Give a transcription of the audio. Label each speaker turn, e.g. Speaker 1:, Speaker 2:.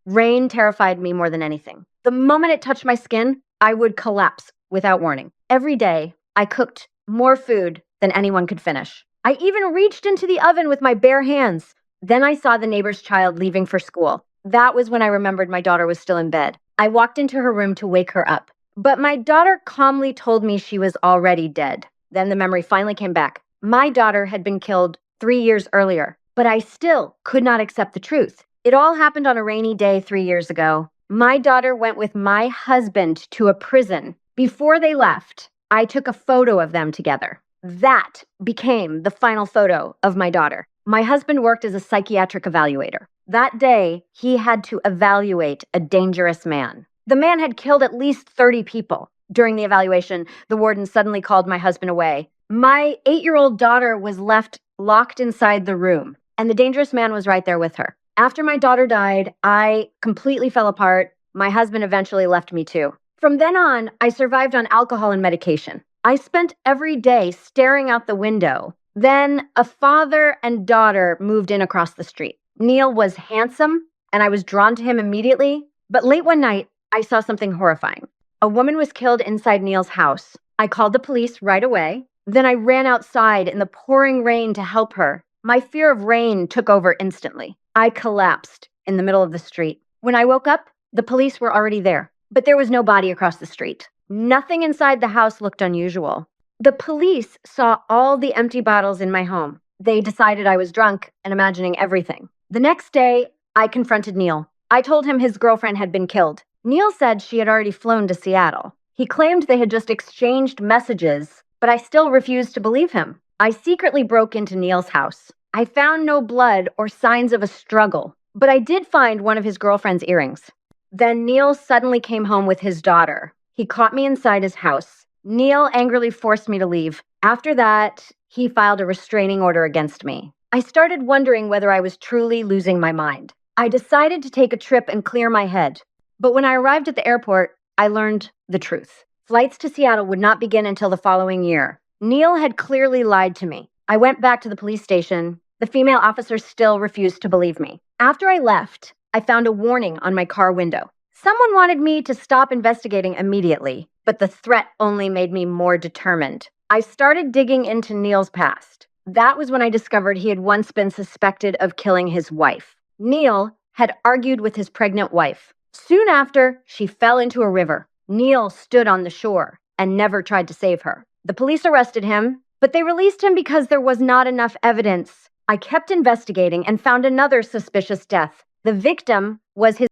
Speaker 1: Rain terrified me more than anything. The moment it touched my skin, I would collapse without warning. Every day, I cooked more food than anyone could finish. I even reached into the oven with my bare hands. Then I saw the neighbor's child leaving for school. That was when I remembered my daughter was still in bed. I walked into her room to wake her up. But my daughter calmly told me she was already dead. Then the memory finally came back. My daughter had been killed 3 years earlier, but I still could not accept the truth. It all happened on a rainy day 3 years ago. My daughter went with my husband to a prison. Before they left, I took a photo of them together. That became the final photo of my daughter. My husband worked as a psychiatric evaluator. That day, he had to evaluate a dangerous man. The man had killed at least 30 people. During the evaluation, the warden suddenly called my husband away. My 8-year-old daughter was left locked inside the room, and the dangerous man was right there with her. After my daughter died, I completely fell apart. My husband eventually left me too. From then on, I survived on alcohol and medication. I spent every day staring out the window. Then a father and daughter moved in across the street. Neil was handsome, and I was drawn to him immediately. But late one night, I saw something horrifying. A woman was killed inside Neil's house. I called the police right away. Then I ran outside in the pouring rain to help her. My fear of rain took over instantly. I collapsed in the middle of the street. When I woke up, the police were already there, but there was no body across the street. Nothing inside the house looked unusual. The police saw all the empty bottles in my home. They decided I was drunk and imagining everything. The next day, I confronted Neil. I told him his girlfriend had been killed. Neil said she had already flown to Seattle. He claimed they had just exchanged messages, but I still refused to believe him. I secretly broke into Neil's house. I found no blood or signs of a struggle, but I did find one of his girlfriend's earrings. Then Neil suddenly came home with his daughter. He caught me inside his house. Neil angrily forced me to leave. After that, he filed a restraining order against me. I started wondering whether I was truly losing my mind. I decided to take a trip and clear my head. But when I arrived at the airport, I learned the truth. Flights to Seattle would not begin until the following year. Neil had clearly lied to me. I went back to the police station. The female officer still refused to believe me. After I left, I found a warning on my car window. Someone wanted me to stop investigating immediately, but the threat only made me more determined. I started digging into Neil's past. That was when I discovered he had once been suspected of killing his wife. Neil had argued with his pregnant wife. Soon after, she fell into a river. Neil stood on the shore and never tried to save her. The police arrested him, but they released him because there was not enough evidence. I kept investigating and found another suspicious death. The victim was his